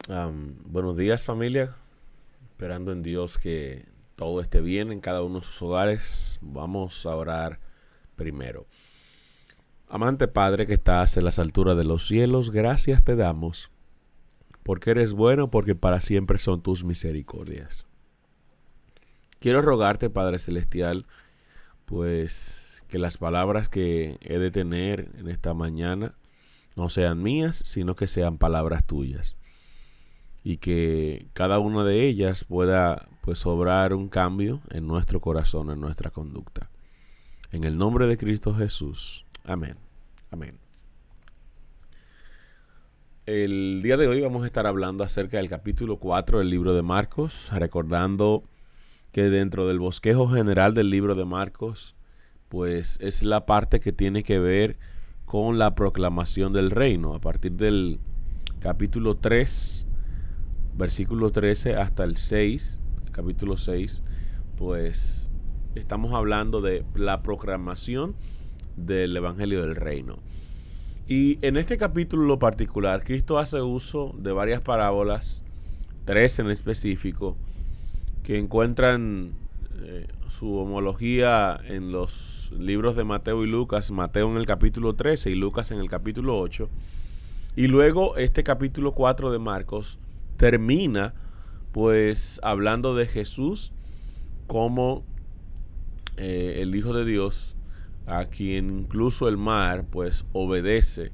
Buenos días, familia. Esperando en Dios que todo esté bien en cada uno de sus hogares. Vamos a orar primero. Amante Padre que estás en las alturas de los cielos, gracias te damos porque eres bueno, porque para siempre son tus misericordias. Quiero rogarte, Padre Celestial, pues que las palabras que he de tener en esta mañana no sean mías, sino que sean palabras tuyas. Y que cada una de ellas pueda pues obrar un cambio en nuestro corazón, en nuestra conducta. En el nombre de Cristo Jesús. Amén. Amén. El día de hoy vamos a estar hablando acerca del capítulo 4 del libro de Marcos, recordando que dentro del bosquejo general del libro de Marcos, pues es la parte que tiene que ver con la proclamación del reino, a partir del capítulo 3 versículo 13 hasta el 6, capítulo 6, pues estamos hablando de la proclamación del Evangelio del Reino. Y en este capítulo particular, Cristo hace uso de varias parábolas, tres en específico, que encuentran su homología en los libros de Mateo y Lucas, Mateo en el capítulo 13 y Lucas en el capítulo 8. Y luego este capítulo 4 de Marcos termina pues hablando de Jesús como el Hijo de Dios, a quien incluso el mar pues obedece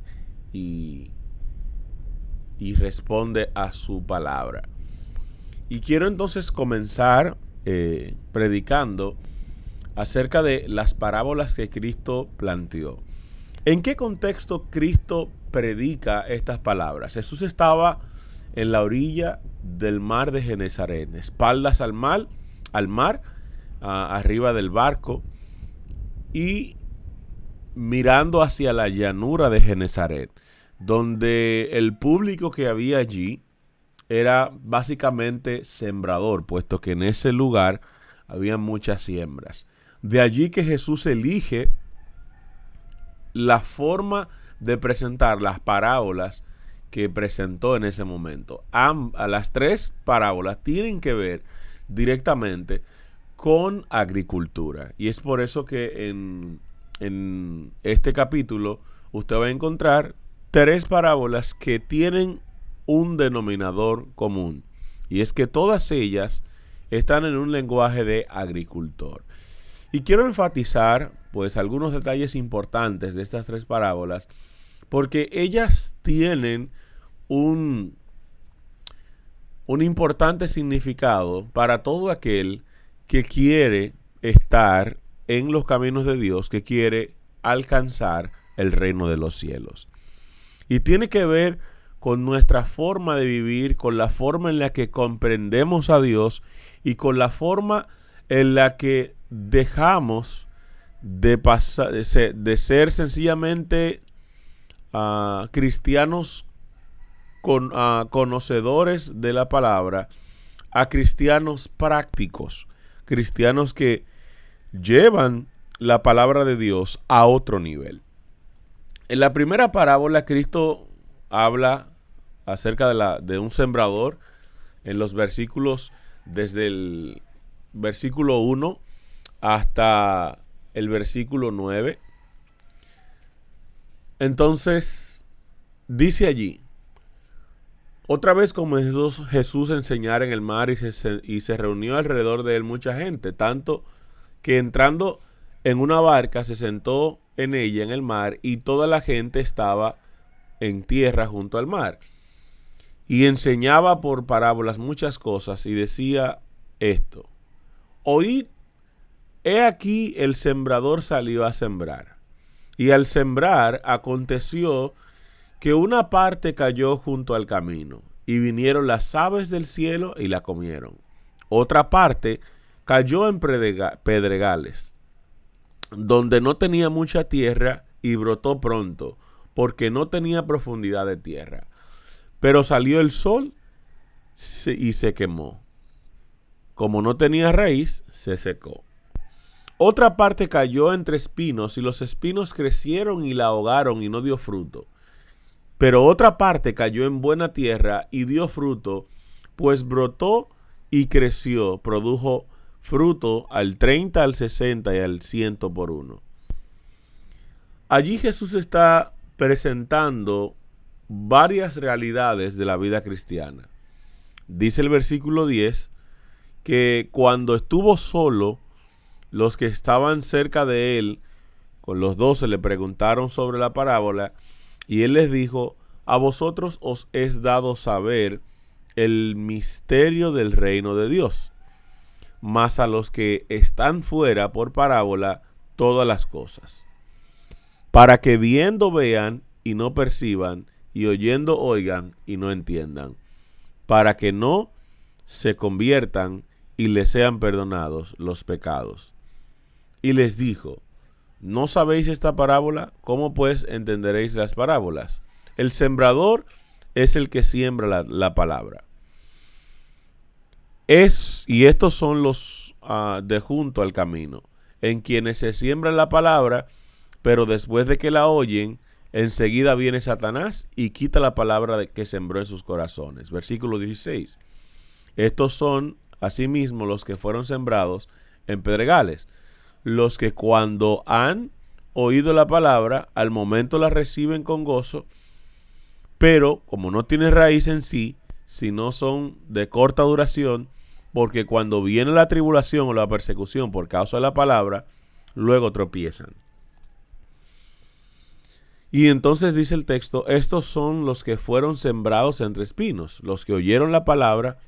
y, y responde a su palabra. Y quiero entonces comenzar predicando acerca de las parábolas que Cristo planteó. ¿En qué contexto Cristo predica estas palabras? Jesús estaba en la orilla del mar de Genesaret, espaldas al mar, arriba del barco y mirando hacia la llanura de Genesaret, donde el público que había allí era básicamente sembrador, puesto que en ese lugar había muchas siembras. De allí que Jesús elige la forma de presentar las parábolas que presentó en ese momento. A las tres parábolas tienen que ver directamente con agricultura. Y es por eso que en este capítulo usted va a encontrar tres parábolas que tienen un denominador común. Y es que todas ellas están en un lenguaje de agricultor. Y quiero enfatizar pues algunos detalles importantes de estas tres parábolas, porque ellas tienen un importante significado para todo aquel que quiere estar en los caminos de Dios, que quiere alcanzar el reino de los cielos. Y tiene que ver con nuestra forma de vivir, con la forma en la que comprendemos a Dios y con la forma en la que dejamos de ser sencillamente cristianos conocedores de la palabra a cristianos prácticos, cristianos que llevan la palabra de Dios a otro nivel. En la primera parábola, Cristo habla acerca de un sembrador en los versículos, desde el versículo 1 hasta el versículo 9. Entonces, dice allí: otra vez comenzó Jesús a enseñar en el mar y se reunió alrededor de él mucha gente, tanto que entrando en una barca se sentó en ella en el mar y toda la gente estaba en tierra junto al mar. Y enseñaba por parábolas muchas cosas y decía esto: oíd, he aquí el sembrador salió a sembrar. Y al sembrar aconteció que una parte cayó junto al camino, y vinieron las aves del cielo y la comieron. Otra parte cayó en pedregales, donde no tenía mucha tierra, y brotó pronto, porque no tenía profundidad de tierra. Pero salió el sol y se quemó. Como no tenía raíz, se secó. Otra parte cayó entre espinos, y los espinos crecieron y la ahogaron, y no dio fruto. Pero otra parte cayó en buena tierra y dio fruto, pues brotó y creció, produjo fruto al 30, al 60 y al 100 por uno. Allí Jesús está presentando varias realidades de la vida cristiana. Dice el versículo 10 que cuando estuvo solo, los que estaban cerca de él, con los 12, le preguntaron sobre la parábola y él les dijo: a vosotros os es dado saber el misterio del reino de Dios, mas a los que están fuera por parábola todas las cosas, para que viendo vean y no perciban, y oyendo oigan y no entiendan, para que no se conviertan y les sean perdonados los pecados. Y les dijo: ¿no sabéis esta parábola? ¿Cómo pues entenderéis las parábolas? El sembrador es el que siembra la palabra. Y estos son los de junto al camino, en quienes se siembra la palabra, pero después de que la oyen, enseguida viene Satanás y quita la palabra que sembró en sus corazones. Versículo 16. Estos son asimismo los que fueron sembrados en pedregales, los que cuando han oído la palabra, al momento la reciben con gozo, pero como no tienen raíz en sí, sino son de corta duración, porque cuando viene la tribulación o la persecución por causa de la palabra, luego tropiezan. Y entonces dice el texto: estos son los que fueron sembrados entre espinos, los que oyeron la palabra,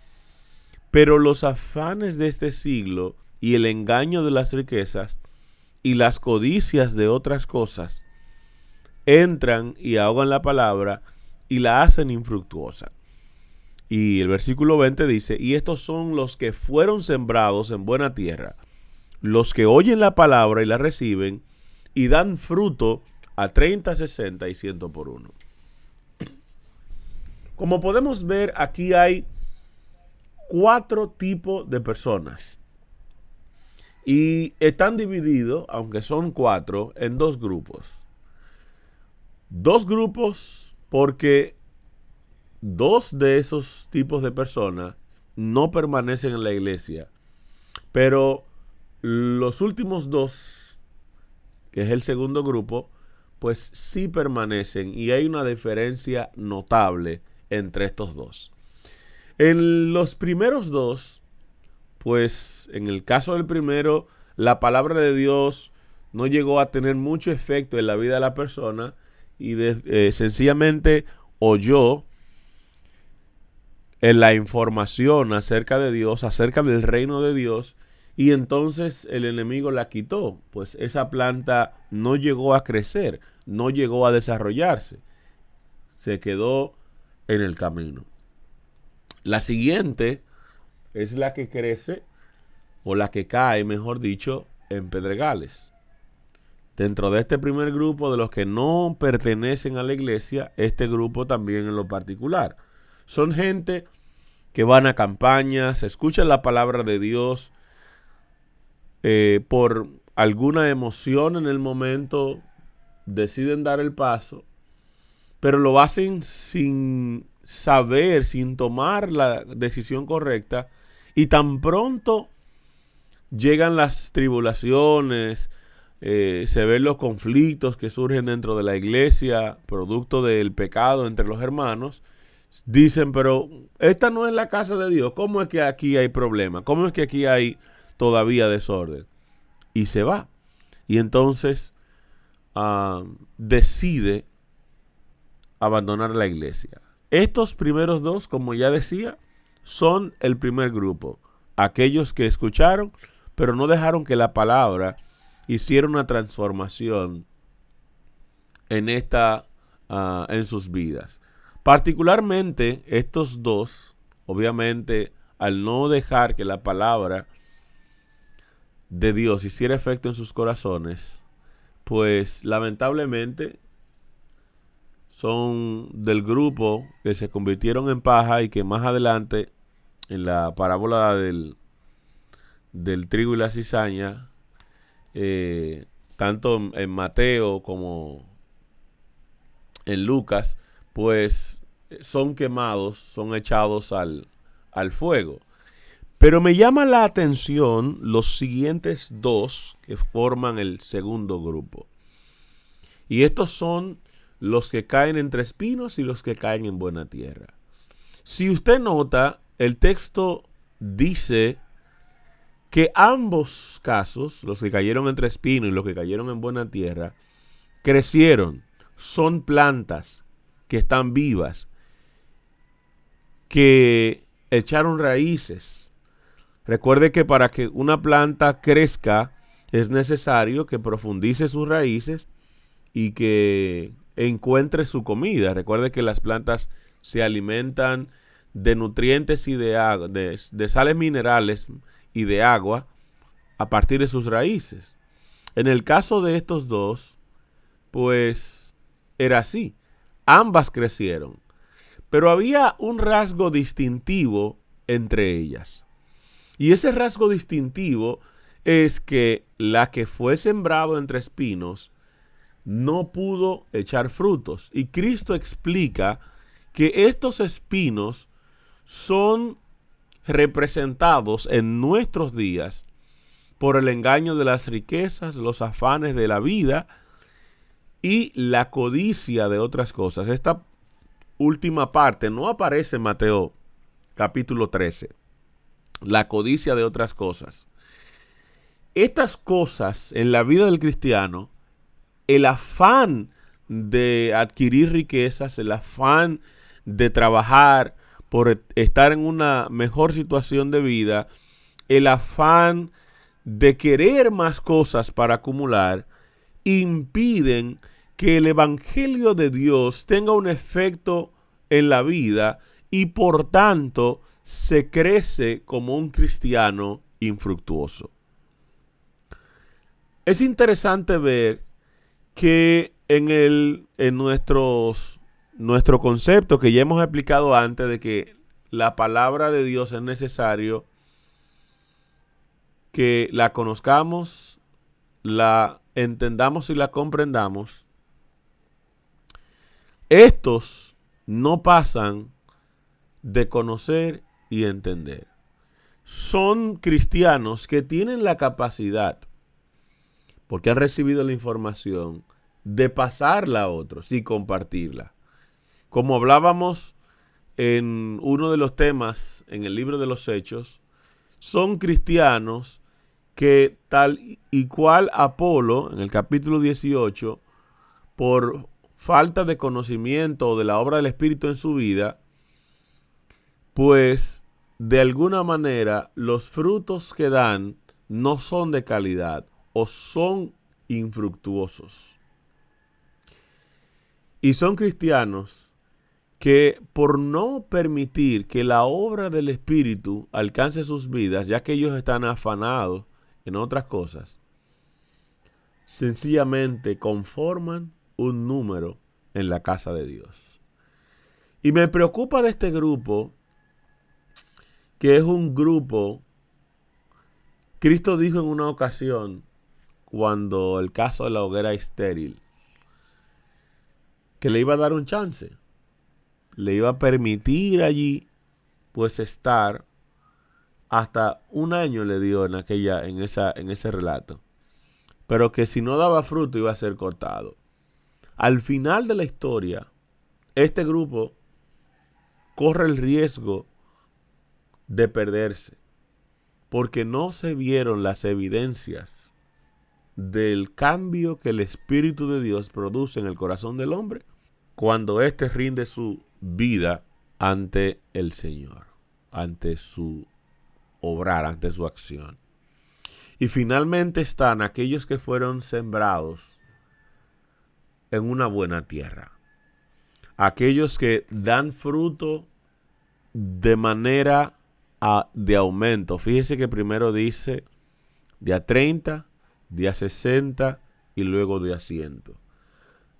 pero los afanes de este siglo y el engaño de las riquezas y las codicias de otras cosas entran y ahogan la palabra y la hacen infructuosa. Y el versículo 20 dice: y estos son los que fueron sembrados en buena tierra, los que oyen la palabra y la reciben y dan fruto a 30, 60 y 100 por uno. Como podemos ver, aquí hay 4 tipos de personas. Y están divididos, aunque son 4, en 2 grupos. 2 grupos porque 2 de esos tipos de personas no permanecen en la iglesia. Pero los últimos 2, que es el segundo grupo, pues sí permanecen, y hay una diferencia notable entre estos 2. En los primeros 2, pues en el caso del primero, la palabra de Dios no llegó a tener mucho efecto en la vida de la persona y sencillamente oyó en la información acerca de Dios, acerca del reino de Dios, y entonces el enemigo la quitó, pues esa planta no llegó a crecer, no llegó a desarrollarse, se quedó en el camino. La siguiente es la que crece, o la que cae, mejor dicho, en pedregales. Dentro de este primer grupo de los que no pertenecen a la iglesia, este grupo también en lo particular. Son gente que van a campañas, escuchan la palabra de Dios, por alguna emoción en el momento deciden dar el paso, pero lo hacen sin saber, sin tomar la decisión correcta, y tan pronto llegan las tribulaciones, se ven los conflictos que surgen dentro de la iglesia, producto del pecado entre los hermanos, dicen: pero esta no es la casa de Dios, ¿cómo es que aquí hay problema? ¿Cómo es que aquí hay todavía desorden? Y se va. Y entonces decide abandonar la iglesia. Estos primeros 2, como ya decía, son el primer grupo. Aquellos que escucharon, pero no dejaron que la palabra hiciera una transformación en sus vidas. Particularmente estos 2, obviamente, al no dejar que la palabra de Dios hiciera efecto en sus corazones, pues lamentablemente son del grupo que se convirtieron en paja, y que más adelante en la parábola del trigo y la cizaña, tanto en Mateo como en Lucas, pues son quemados, son echados al fuego. Pero me llama la atención los siguientes dos que forman el segundo grupo. Y estos son los que caen entre espinos y los que caen en buena tierra. Si usted nota, el texto dice que ambos casos, los que cayeron entre espinos y los que cayeron en buena tierra, crecieron, son plantas que están vivas, que echaron raíces. Recuerde que para que una planta crezca es necesario que profundice sus raíces y que encuentre su comida. Recuerde que las plantas se alimentan de nutrientes y de sales minerales y de agua a partir de sus raíces. En el caso de estos dos, pues era así. Ambas crecieron, pero había un rasgo distintivo entre ellas. Y ese rasgo distintivo es que la que fue sembrado entre espinos no pudo echar frutos. Y Cristo explica que estos espinos son representados en nuestros días por el engaño de las riquezas, los afanes de la vida y la codicia de otras cosas. Esta última parte no aparece en Mateo capítulo 13. La codicia de otras cosas. Estas cosas en la vida del cristiano, el afán de adquirir riquezas, el afán de trabajar por estar en una mejor situación de vida, el afán de querer más cosas para acumular, impiden que el evangelio de Dios tenga un efecto en la vida y por tanto se crece como un cristiano infructuoso. Es interesante ver que en nuestro concepto que ya hemos explicado antes de que la palabra de Dios es necesario que la conozcamos, la entendamos y la comprendamos, estos no pasan de conocer y entender. Son cristianos que tienen la capacidad, porque han recibido la información, de pasarla a otros y compartirla. Como hablábamos en uno de los temas en el libro de los Hechos, son cristianos que tal y cual Apolo, en el capítulo 18, por falta de conocimiento de la obra del Espíritu en su vida, pues de alguna manera los frutos que dan no son de calidad o son infructuosos. Y son cristianos que por no permitir que la obra del Espíritu alcance sus vidas, ya que ellos están afanados en otras cosas, sencillamente conforman un número en la casa de Dios. Y me preocupa de este grupo, que es un grupo, Cristo dijo en una ocasión, cuando el caso de la hoguera estéril, que le iba a dar un chance, le iba a permitir allí pues estar hasta un año, le dio en ese relato, pero que si no daba fruto iba a ser cortado. Al final de la historia, este grupo corre el riesgo de perderse, porque no se vieron las evidencias del cambio que el Espíritu de Dios produce en el corazón del hombre cuando éste rinde su vida ante el Señor, ante su obrar, ante su acción. Y finalmente están aquellos que fueron sembrados en una buena tierra, aquellos que dan fruto de manera de aumento. Fíjese que primero dice de a 30, de a 60 y luego de a 100.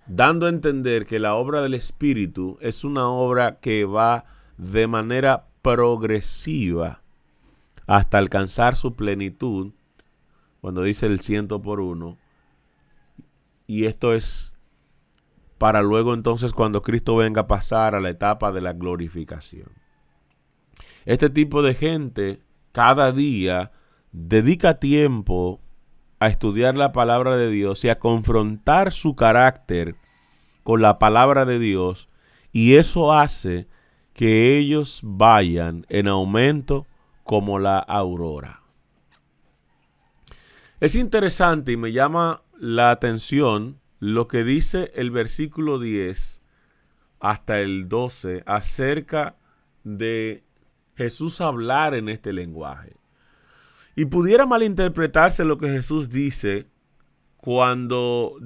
Dando a entender que la obra del Espíritu es una obra que va de manera progresiva hasta alcanzar su plenitud, cuando dice el 100 por 1. Y esto es para luego entonces cuando Cristo venga pasar a la etapa de la glorificación. Este tipo de gente cada día dedica tiempo a estudiar la palabra de Dios y a confrontar su carácter con la palabra de Dios, y eso hace que ellos vayan en aumento como la aurora. Es interesante y me llama la atención lo que dice el versículo 10 hasta el 12 acerca de Jesús hablar en este lenguaje. Y pudiera malinterpretarse lo que Jesús dice cuando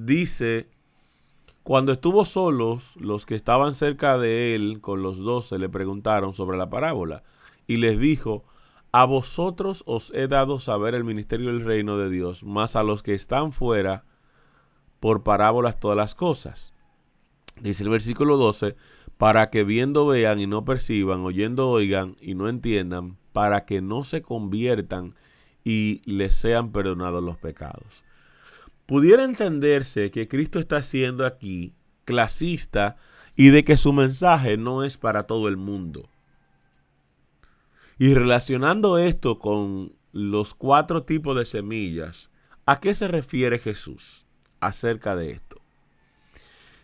estuvo solos, los que estaban cerca de él con los 12 le preguntaron sobre la parábola y les dijo: a vosotros os he dado saber el ministerio del reino de Dios, mas a los que están fuera por parábolas todas las cosas. Dice el versículo 12, para que viendo vean y no perciban, oyendo oigan y no entiendan, para que no se conviertan y les sean perdonados los pecados. Pudiera entenderse que Cristo está siendo aquí clasista y de que su mensaje no es para todo el mundo. Y relacionando esto con los 4 tipos de semillas, ¿a qué se refiere Jesús acerca de esto?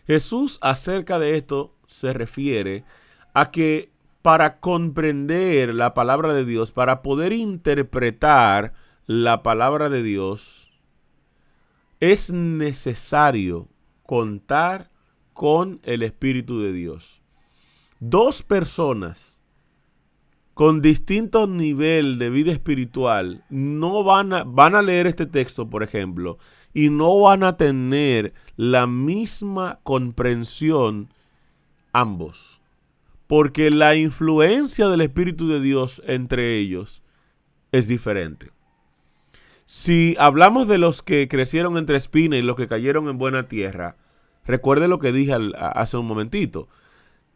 Jesús acerca de esto se refiere a que para comprender la palabra de Dios, para poder interpretar la palabra de Dios, es necesario contar con el Espíritu de Dios. 2 personas con distinto nivel de vida espiritual no van a leer este texto, por ejemplo, y no van a tener la misma comprensión ambos, porque la influencia del Espíritu de Dios entre ellos es diferente. Si hablamos de los que crecieron entre espinas y los que cayeron en buena tierra, recuerde lo que dije hace un momentito,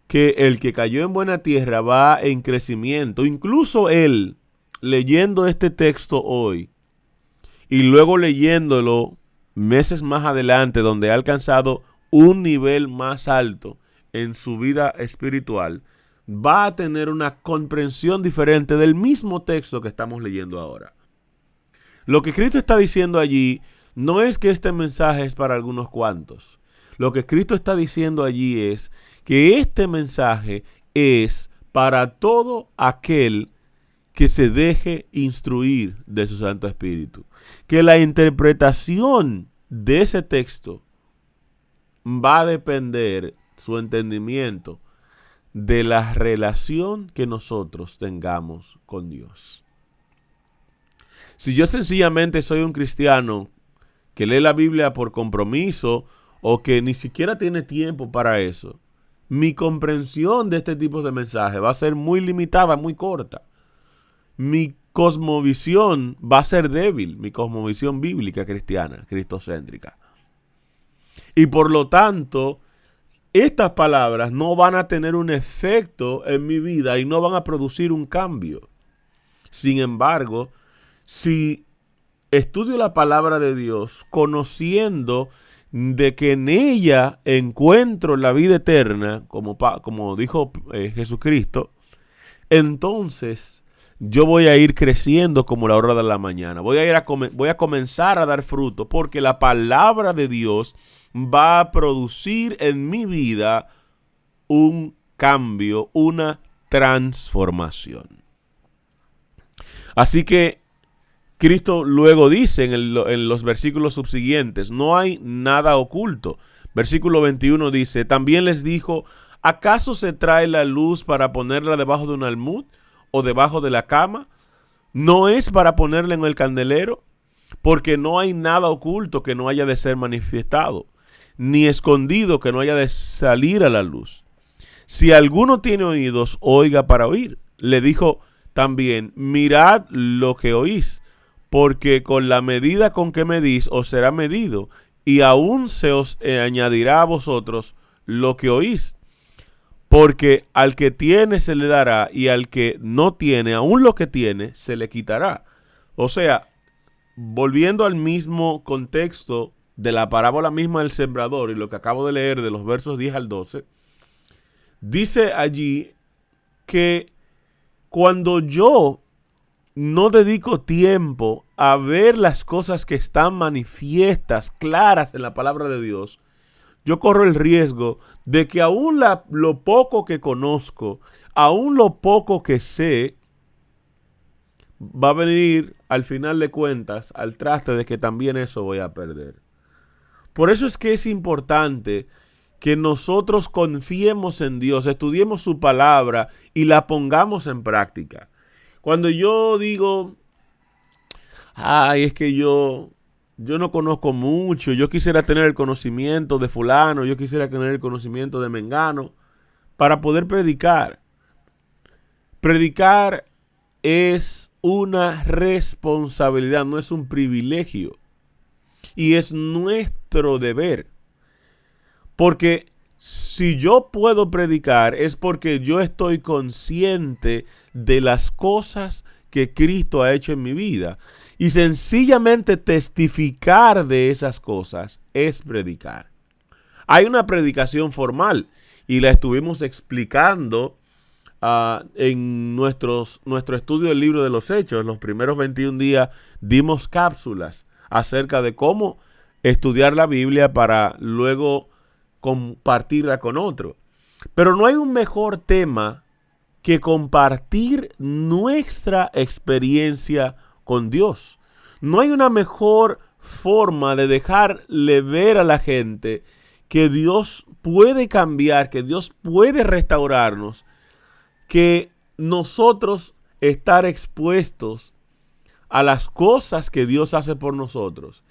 que el que cayó en buena tierra va en crecimiento. Incluso él, leyendo este texto hoy y luego leyéndolo meses más adelante, donde ha alcanzado un nivel más alto en su vida espiritual, va a tener una comprensión diferente del mismo texto que estamos leyendo ahora. Lo que Cristo está diciendo allí no es que este mensaje es para algunos cuantos. Lo que Cristo está diciendo allí es que este mensaje es para todo aquel que se deje instruir de su Santo Espíritu. Que la interpretación de ese texto va a depender, su entendimiento, de la relación que nosotros tengamos con Dios. Si yo sencillamente soy un cristiano que lee la Biblia por compromiso o que ni siquiera tiene tiempo para eso, mi comprensión de este tipo de mensaje va a ser muy limitada, muy corta. Mi cosmovisión va a ser débil, mi cosmovisión bíblica cristiana, cristocéntrica. Y por lo tanto, estas palabras no van a tener un efecto en mi vida y no van a producir un cambio. Sin embargo, si estudio la palabra de Dios conociendo de que en ella encuentro la vida eterna, como dijo Jesucristo, entonces yo voy a ir creciendo como la aurora de la mañana. Voy a comenzar a dar fruto, porque la palabra de Dios va a producir en mi vida un cambio, una transformación. Así que Cristo luego dice en los versículos subsiguientes, no hay nada oculto. Versículo 21 dice, también les dijo, ¿acaso se trae la luz para ponerla debajo de un almud o debajo de la cama? ¿No es para ponerla en el candelero? Porque no hay nada oculto que no haya de ser manifestado, ni escondido que no haya de salir a la luz. Si alguno tiene oídos, oiga para oír. Le dijo también, mirad lo que oís, porque con la medida con que medís os será medido, y aún se os añadirá a vosotros lo que oís. Porque al que tiene se le dará, y al que no tiene, aún lo que tiene, se le quitará. O sea, volviendo al mismo contexto de la parábola misma del sembrador y lo que acabo de leer de los versos 10 al 12, dice allí que cuando yo no dedico tiempo a ver las cosas que están manifiestas, claras en la palabra de Dios, yo corro el riesgo de que aún lo poco que conozco, aún lo poco que sé, va a venir al final de cuentas al traste de que también eso voy a perder. Por eso es que es importante que nosotros confiemos en Dios, estudiemos su palabra y la pongamos en práctica. Cuando yo digo, ay, es que yo no conozco mucho, yo quisiera tener el conocimiento de fulano, yo quisiera tener el conocimiento de mengano para poder predicar. Predicar es una responsabilidad, no es un privilegio. Y es nuestro deber. Porque si yo puedo predicar es porque yo estoy consciente de las cosas que Cristo ha hecho en mi vida. Y sencillamente testificar de esas cosas es predicar. Hay una predicación formal y la estuvimos explicando en nuestro estudio del libro de los Hechos. Los primeros 21 días dimos cápsulas acerca de cómo estudiar la Biblia para luego compartirla con otro. Pero no hay un mejor tema que compartir nuestra experiencia con Dios. No hay una mejor forma de dejarle ver a la gente que Dios puede cambiar, que Dios puede restaurarnos, que nosotros estar expuestos a las cosas que Dios hace por nosotros.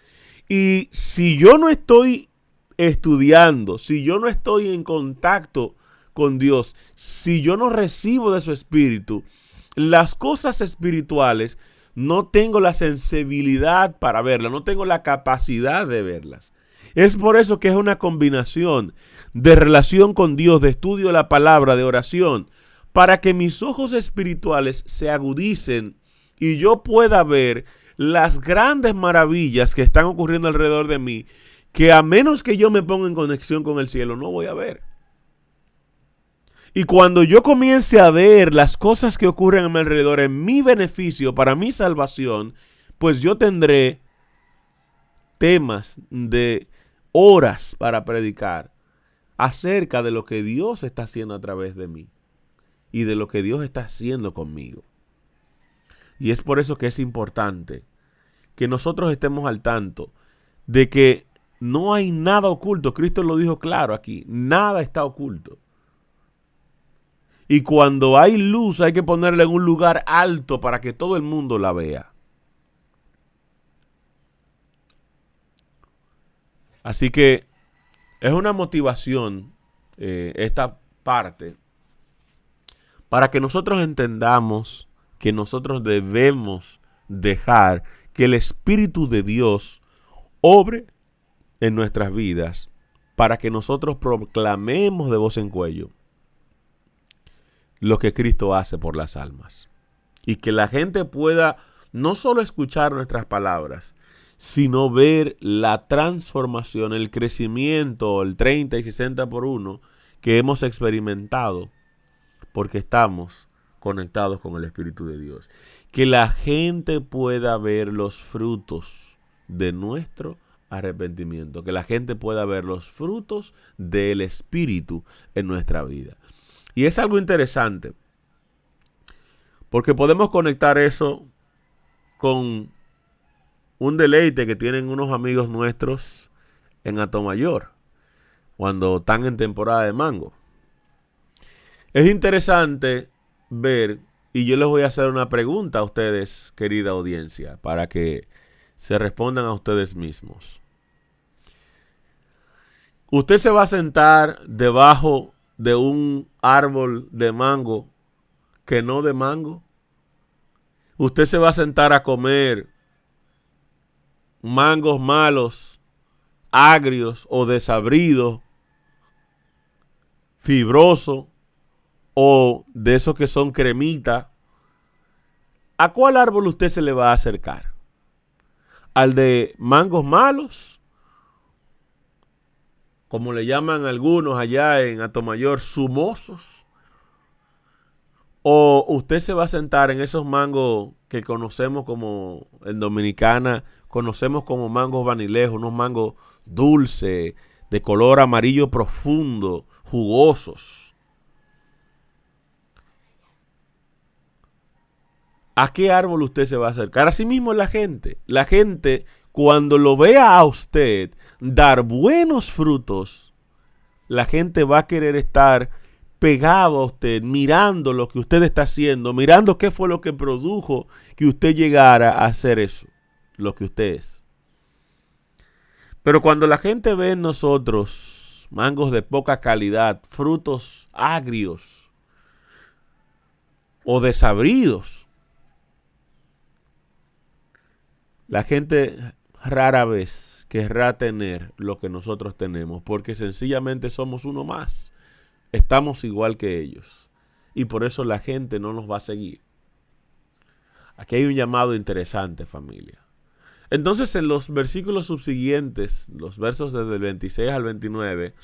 Y si yo no estoy estudiando, si yo no estoy en contacto con Dios, si yo no recibo de su espíritu, las cosas espirituales no tengo la sensibilidad para verlas, no tengo la capacidad de verlas. Es por eso que es una combinación de relación con Dios, de estudio de la palabra, de oración, para que mis ojos espirituales se agudicen y yo pueda ver las grandes maravillas que están ocurriendo alrededor de mí, que a menos que yo me ponga en conexión con el cielo, no voy a ver. Y cuando yo comience a ver las cosas que ocurren a mi alrededor en mi beneficio, para mi salvación, pues yo tendré temas de horas para predicar acerca de lo que Dios está haciendo a través de mí y de lo que Dios está haciendo conmigo. Y es por eso que es importante que nosotros estemos al tanto de que no hay nada oculto. Cristo lo dijo claro aquí, nada está oculto. Y cuando hay luz hay que ponerla en un lugar alto para que todo el mundo la vea. Así que es una motivación esta parte para que nosotros entendamos que nosotros debemos dejar que el Espíritu de Dios obre en nuestras vidas para que nosotros proclamemos de voz en cuello lo que Cristo hace por las almas. Y que la gente pueda no solo escuchar nuestras palabras, sino ver la transformación, el crecimiento, el 30 y 60 por 1 que hemos experimentado porque estamos conectados con el Espíritu de Dios. Que la gente pueda ver los frutos de nuestro arrepentimiento, que la gente pueda ver los frutos del Espíritu en nuestra vida. Y es algo interesante, porque podemos conectar eso con un deleite que tienen unos amigos nuestros en Atomayor, cuando están en temporada de mango. Es interesante ver, y yo les voy a hacer una pregunta a ustedes, querida audiencia, para que se respondan a ustedes mismos. ¿Usted se va a sentar debajo de un árbol de mango que no de mango? ¿Usted se va a sentar a comer mangos malos, agrios o desabridos, fibrosos o de esos que son cremita? ¿A cuál árbol usted se le va a acercar? ¿Al de mangos malos como le llaman algunos allá en Atomayor, zumosos. O usted se va a sentar en esos mangos que conocemos como, en Dominicana, conocemos como mangos vanilejos, unos mangos dulces, de color amarillo profundo, jugosos. ¿A qué árbol usted se va a acercar? Así mismo la gente. La gente, cuando lo vea a usted dar buenos frutos, la gente va a querer estar pegado a usted, mirando lo que usted está haciendo, mirando qué fue lo que produjo que usted llegara a hacer eso, lo que usted es. Pero cuando la gente ve en nosotros mangos de poca calidad, frutos agrios o desabridos, la gente rara vez querrá tener lo que nosotros tenemos, porque sencillamente somos uno más. Estamos igual que ellos. Y por eso la gente no nos va a seguir. Aquí hay un llamado interesante, familia. Entonces, en los versículos subsiguientes, los versos desde el 26 al 29,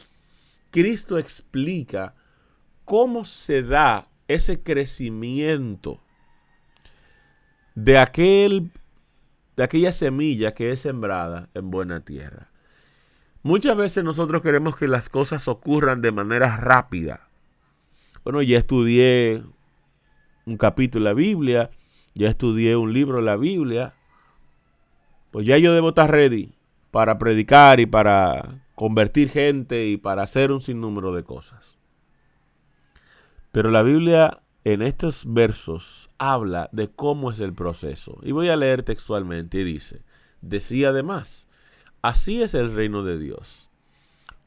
Cristo explica cómo se da ese crecimiento de aquella semilla que es sembrada en buena tierra. Muchas veces nosotros queremos que las cosas ocurran de manera rápida. Bueno, ya estudié un capítulo de la Biblia, ya estudié un libro de la Biblia, pues ya yo debo estar ready para predicar y para convertir gente y para hacer un sinnúmero de cosas. Pero la Biblia en estos versos habla de cómo es el proceso. Y voy a leer textualmente y dice, decía además, así es el reino de Dios,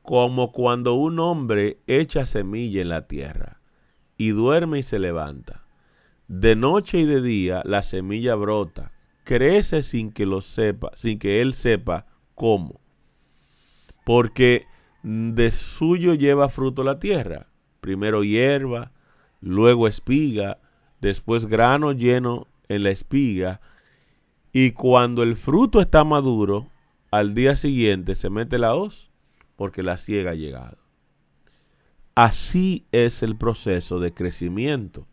como cuando un hombre echa semilla en la tierra y duerme y se levanta. De noche y de día la semilla brota, crece sin que él sepa cómo. Porque de suyo lleva fruto la tierra, primero hierba, luego espiga, después grano lleno en la espiga, y cuando el fruto está maduro, al día siguiente se mete la hoz, porque la siega ha llegado. Así es el proceso de crecimiento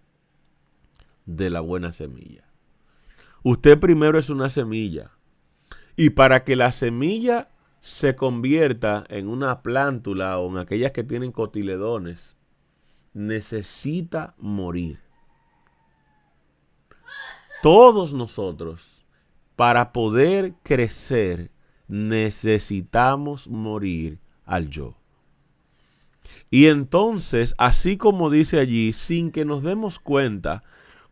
de la buena semilla. Usted primero es una semilla, y para que la semilla se convierta en una plántula o en aquellas que tienen cotiledones, necesita morir. Todos nosotros, para poder crecer, necesitamos morir al yo. Y entonces, así como dice allí, sin que nos demos cuenta,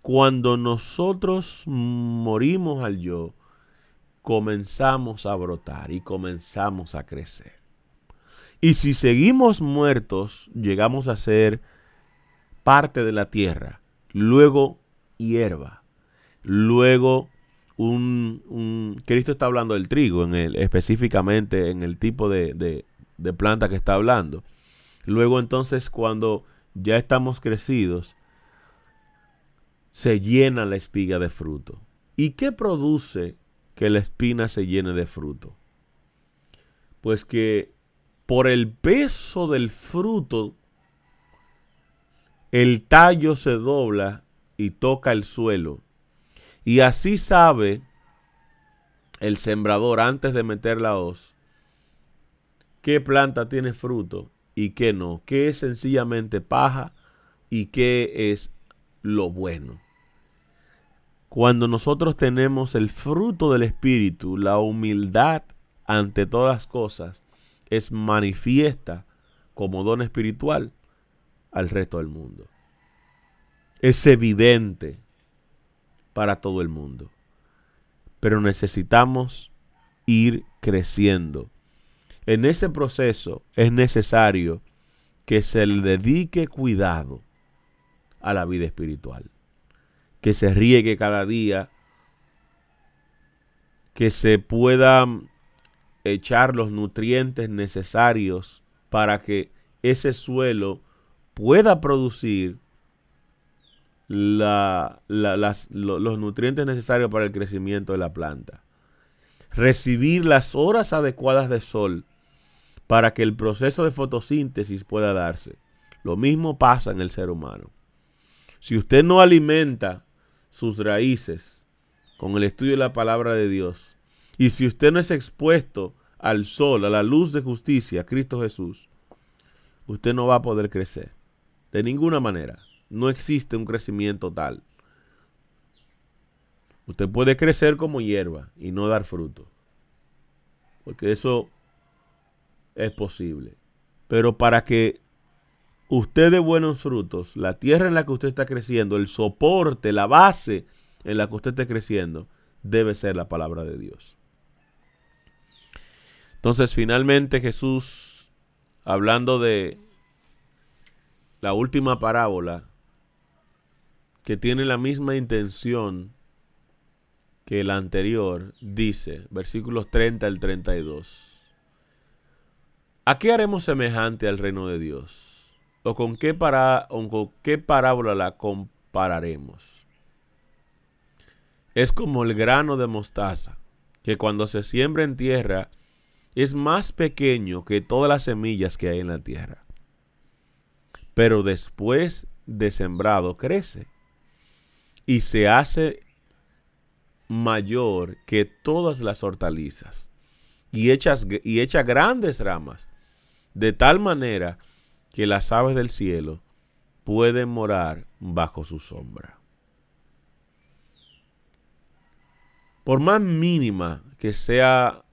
cuando nosotros morimos al yo, comenzamos a brotar y comenzamos a crecer. Y si seguimos muertos, llegamos a ser parte de la tierra, luego hierba, luego Cristo está hablando del trigo, específicamente en el tipo de planta que está hablando. Luego entonces cuando ya estamos crecidos, se llena la espiga de fruto. ¿Y qué produce que la espina se llene de fruto? Pues que por el peso del fruto, el tallo se dobla y toca el suelo. Y así sabe el sembrador antes de meter la hoz qué planta tiene fruto y qué no, qué es sencillamente paja y qué es lo bueno. Cuando nosotros tenemos el fruto del Espíritu, la humildad ante todas las cosas es manifiesta como don espiritual al resto del mundo. Es evidente para todo el mundo. Pero necesitamos ir creciendo. En ese proceso es necesario que se le dedique cuidado a la vida espiritual. Que se riegue cada día, que se puedan echar los nutrientes necesarios para que ese suelo pueda producir los nutrientes necesarios para el crecimiento de la planta. Recibir las horas adecuadas de sol para que el proceso de fotosíntesis pueda darse. Lo mismo pasa en el ser humano. Si usted no alimenta sus raíces con el estudio de la palabra de Dios, y si usted no es expuesto al sol, a la luz de justicia, Cristo Jesús, usted no va a poder crecer. De ninguna manera. No existe un crecimiento tal. Usted puede crecer como hierba y no dar fruto, porque eso es posible. Pero para que usted dé buenos frutos, la tierra en la que usted está creciendo, el soporte, la base en la que usted esté creciendo, debe ser la palabra de Dios. Entonces, finalmente Jesús, hablando de la última parábola, que tiene la misma intención que la anterior, dice, versículos 30 al 32. ¿A qué haremos semejante al reino de Dios? ¿O con qué parábola la compararemos? Es como el grano de mostaza, que cuando se siembra en tierra es más pequeño que todas las semillas que hay en la tierra. Pero después de sembrado crece y se hace mayor que todas las hortalizas y echa grandes ramas, de tal manera que las aves del cielo pueden morar bajo su sombra. Por más mínima que sea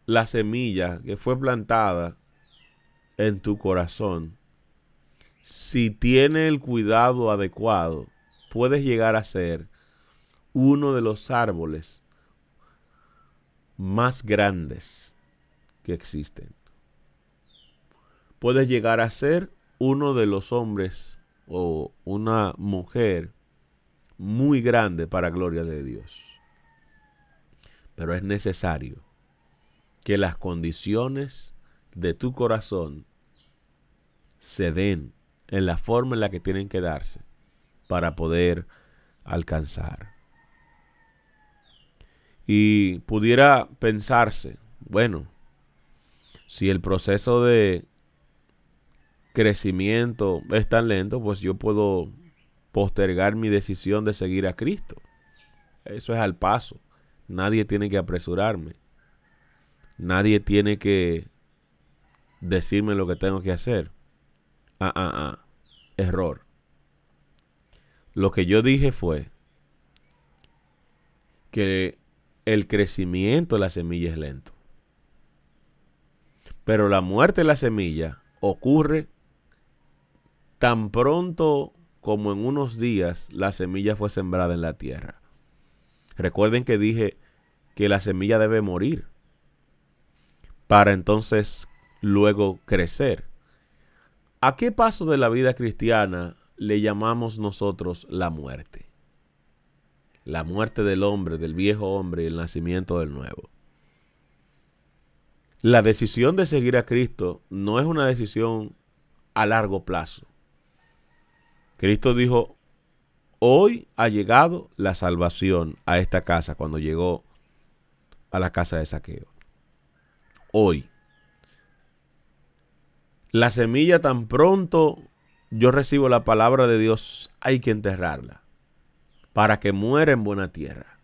la semilla que fue plantada en tu corazón, si tiene el cuidado adecuado, puedes llegar a ser uno de los árboles más grandes que existen. Puedes llegar a ser uno de los hombres o una mujer muy grande para gloria de Dios. Pero es necesario que las condiciones de tu corazón se den en la forma en la que tienen que darse para poder alcanzar. Y pudiera pensarse, bueno, si el proceso de crecimiento es tan lento, pues yo puedo postergar mi decisión de seguir a Cristo. Eso es al paso. Nadie tiene que apresurarme. Nadie tiene que decirme lo que tengo que hacer. Error. Lo que yo dije fue que el crecimiento de la semilla es lento. Pero la muerte de la semilla ocurre tan pronto como en unos días la semilla fue sembrada en la tierra. Recuerden que dije que la semilla debe morir para entonces luego crecer. ¿A qué paso de la vida cristiana le llamamos nosotros la muerte? La muerte del hombre, del viejo hombre y el nacimiento del nuevo. La decisión de seguir a Cristo no es una decisión a largo plazo. Cristo dijo, hoy ha llegado la salvación a esta casa, cuando llegó a la casa de Zaqueo. Hoy. La semilla, tan pronto yo recibo la palabra de Dios, hay que enterrarla para que muera en buena tierra.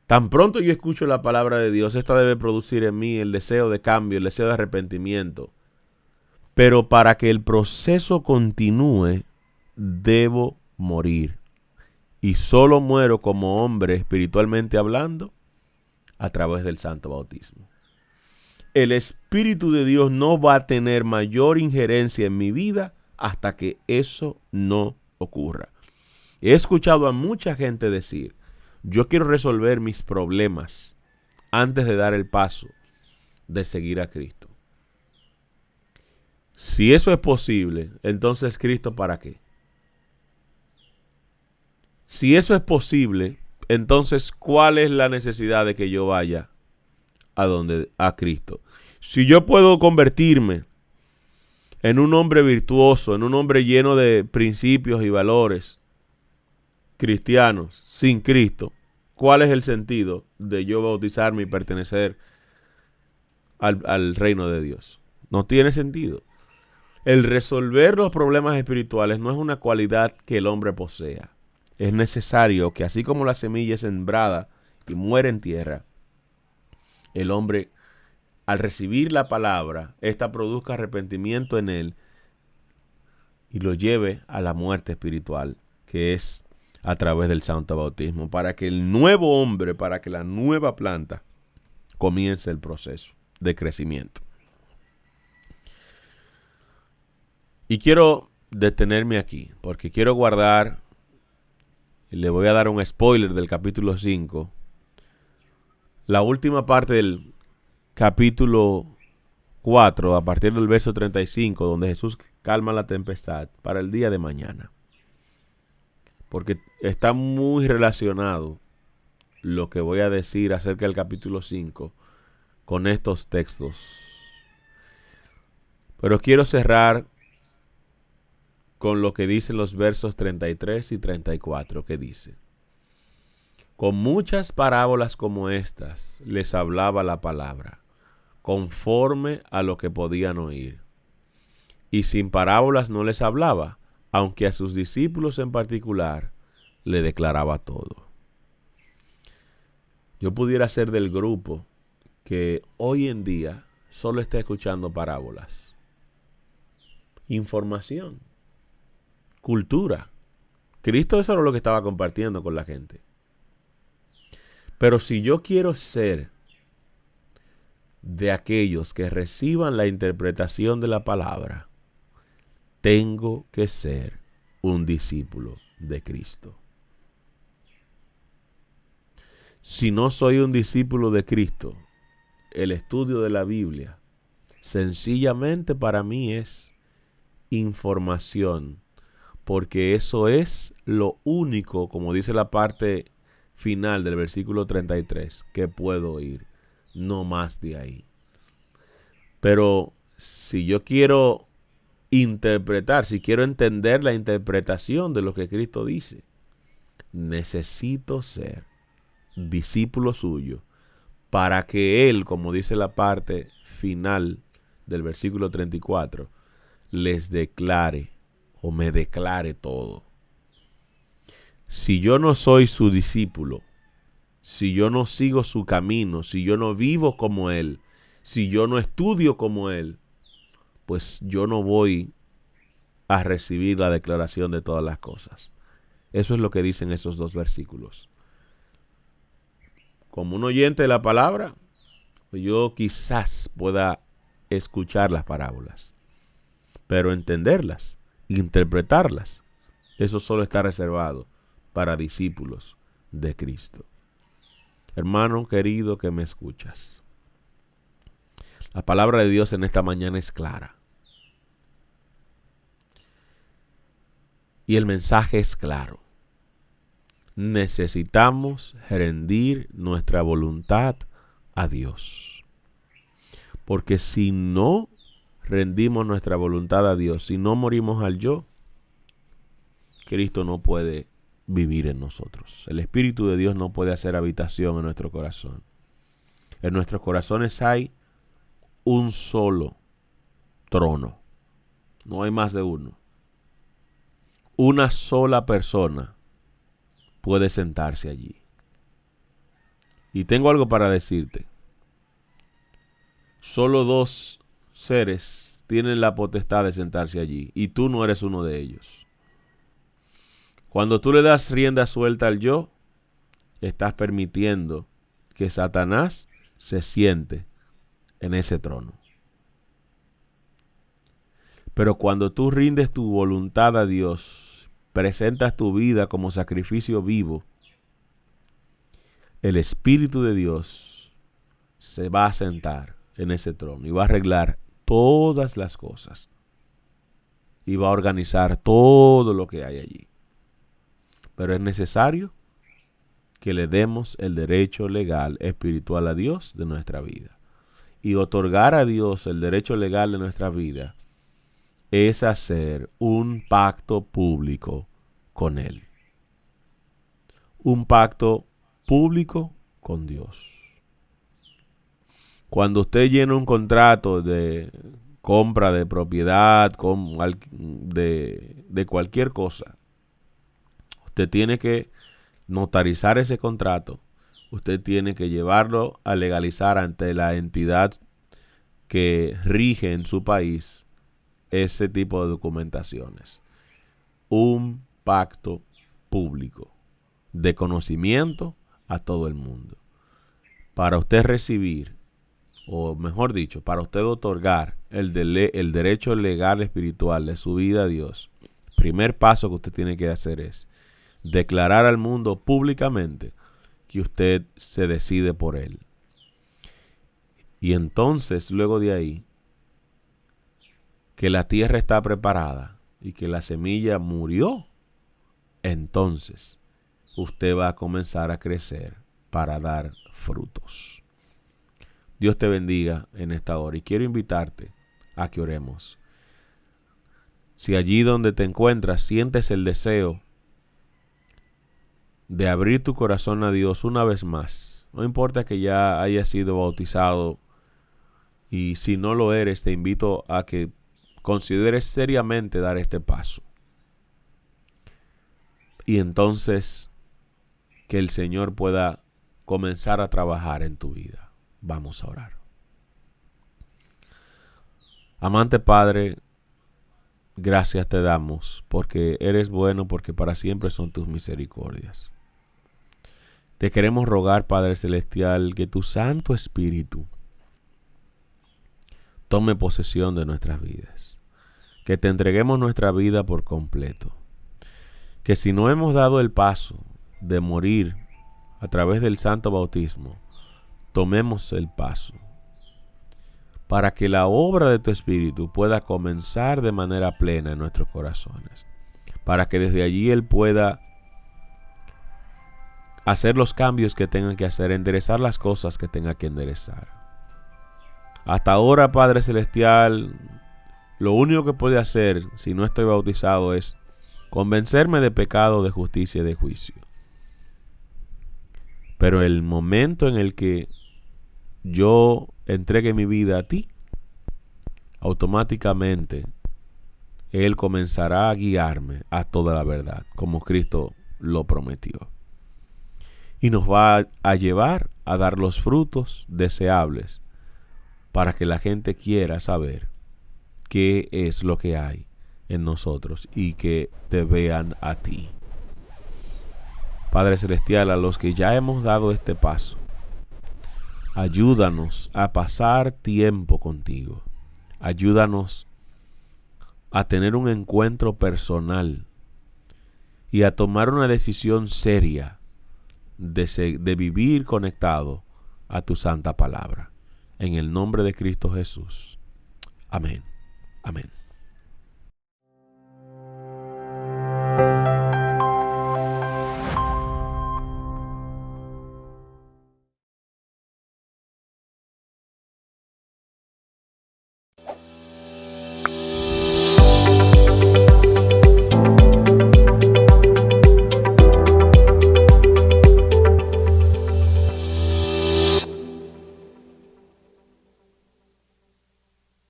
Tan pronto yo escucho la palabra de Dios, esta debe producir en mí el deseo de cambio, el deseo de arrepentimiento. Pero para que el proceso continúe, debo morir. Y solo muero como hombre, espiritualmente hablando, a través del santo bautismo. El Espíritu de Dios no va a tener mayor injerencia en mi vida hasta que eso no ocurra. He escuchado a mucha gente decir, yo quiero resolver mis problemas antes de dar el paso de seguir a Cristo. Si eso es posible, entonces Cristo, ¿para qué? Si eso es posible, entonces ¿cuál es la necesidad de que yo vaya a Cristo? Si yo puedo convertirme en un hombre virtuoso, en un hombre lleno de principios y valores cristianos sin Cristo, ¿cuál es el sentido de yo bautizarme y pertenecer al reino de Dios. No tiene sentido. El resolver los problemas espirituales no es una cualidad que el hombre posea. Es necesario que así como la semilla es sembrada y muere en tierra, el hombre, al recibir la palabra, ésta produzca arrepentimiento en él y lo lleve a la muerte espiritual, que es a través del santo bautismo, para que el nuevo hombre, para que la nueva planta comience el proceso de crecimiento. Y quiero detenerme aquí, porque quiero guardar, y le voy a dar un spoiler del capítulo 5, la última parte del capítulo 4, a partir del verso 35, donde Jesús calma la tempestad, para el día de mañana. Porque está muy relacionado lo que voy a decir acerca del capítulo 5 con estos textos. Pero quiero cerrar con lo que dicen los versos 33 y 34, que dice: con muchas parábolas como estas les hablaba la palabra, conforme a lo que podían oír. Y sin parábolas no les hablaba, aunque a sus discípulos en particular le declaraba todo. Yo pudiera ser del grupo que hoy en día solo está escuchando parábolas. Información, cultura. Cristo eso era lo que estaba compartiendo con la gente. Pero si yo quiero ser de aquellos que reciban la interpretación de la palabra, tengo que ser un discípulo de Cristo. Si no soy un discípulo de Cristo, el estudio de la Biblia sencillamente para mí es información, porque eso es lo único, como dice la parte final del versículo 33, que puedo oír, no más de ahí. Pero si yo quiero interpretar, si quiero entender la interpretación de lo que Cristo dice, necesito ser discípulo suyo para que Él, como dice la parte final del versículo 34, les declare o me declare todo. Si yo no soy su discípulo, si yo no sigo su camino, si yo no vivo como Él, si yo no estudio como Él, pues yo no voy a recibir la declaración de todas las cosas. Eso es lo que dicen esos dos versículos. Como un oyente de la palabra, yo quizás pueda escuchar las parábolas, pero entenderlas, interpretarlas, eso solo está reservado para discípulos de Cristo. Hermano querido que me escuchas, la palabra de Dios en esta mañana es clara. Y el mensaje es claro. Necesitamos rendir nuestra voluntad a Dios. Porque si no rendimos nuestra voluntad a Dios, si no morimos al yo, Cristo no puede vivir en nosotros. El Espíritu de Dios no puede hacer habitación en nuestro corazón. En nuestros corazones hay un solo trono. No hay más de uno. Una sola persona puede sentarse allí. Y tengo algo para decirte. Solo dos seres tienen la potestad de sentarse allí, y tú no eres uno de ellos. Cuando tú le das rienda suelta al yo, estás permitiendo que Satanás se siente en ese trono. Pero cuando tú rindes tu voluntad a Dios, presentas tu vida como sacrificio vivo, el Espíritu de Dios se va a sentar en ese trono y va a arreglar todas las cosas y va a organizar todo lo que hay allí. Pero es necesario que le demos el derecho legal espiritual a Dios de nuestra vida. Y otorgar a Dios el derecho legal de nuestra vida es hacer un pacto público con Él. Un pacto público con Dios. Cuando usted llena un contrato de compra de propiedad, de cualquier cosa, usted tiene que notarizar ese contrato. Usted tiene que llevarlo a legalizar ante la entidad que rige en su país ese tipo de documentaciones. Un pacto público de conocimiento a todo el mundo. Para usted recibir, o mejor dicho, para usted otorgar el derecho legal espiritual de su vida a Dios, el primer paso que usted tiene que hacer es declarar al mundo públicamente que usted se decide por él. Y entonces, luego de ahí, que la tierra está preparada y que la semilla murió, entonces usted va a comenzar a crecer para dar frutos. Dios te bendiga en esta hora y quiero invitarte a que oremos. Si allí donde te encuentras sientes el deseo de abrir tu corazón a Dios una vez más, no importa que ya hayas sido bautizado, y si no lo eres, te invito a que consideres seriamente dar este paso. Y entonces que el Señor pueda comenzar a trabajar en tu vida. Vamos a orar. Amante Padre, gracias te damos porque eres bueno, porque para siempre son tus misericordias. Te queremos rogar, Padre Celestial, que tu Santo Espíritu tome posesión de nuestras vidas. Que te entreguemos nuestra vida por completo. Que si no hemos dado el paso de morir a través del santo bautismo, tomemos el paso para que la obra de tu Espíritu pueda comenzar de manera plena en nuestros corazones. Para que desde allí Él pueda hacer los cambios que tenga que hacer, enderezar las cosas que tenga que enderezar. Hasta ahora, Padre Celestial, lo único que puede hacer si no estoy bautizado es convencerme de pecado, de justicia y de juicio. Pero el momento en el que yo entregue mi vida a ti, automáticamente Él comenzará a guiarme a toda la verdad, como Cristo lo prometió. Y nos va a llevar a dar los frutos deseables para que la gente quiera saber qué es lo que hay en nosotros y que te vean a ti. Padre Celestial, a los que ya hemos dado este paso, ayúdanos a pasar tiempo contigo. Ayúdanos a tener un encuentro personal y a tomar una decisión seria de vivir conectado a tu santa palabra. En el nombre de Cristo Jesús. Amén. Amén.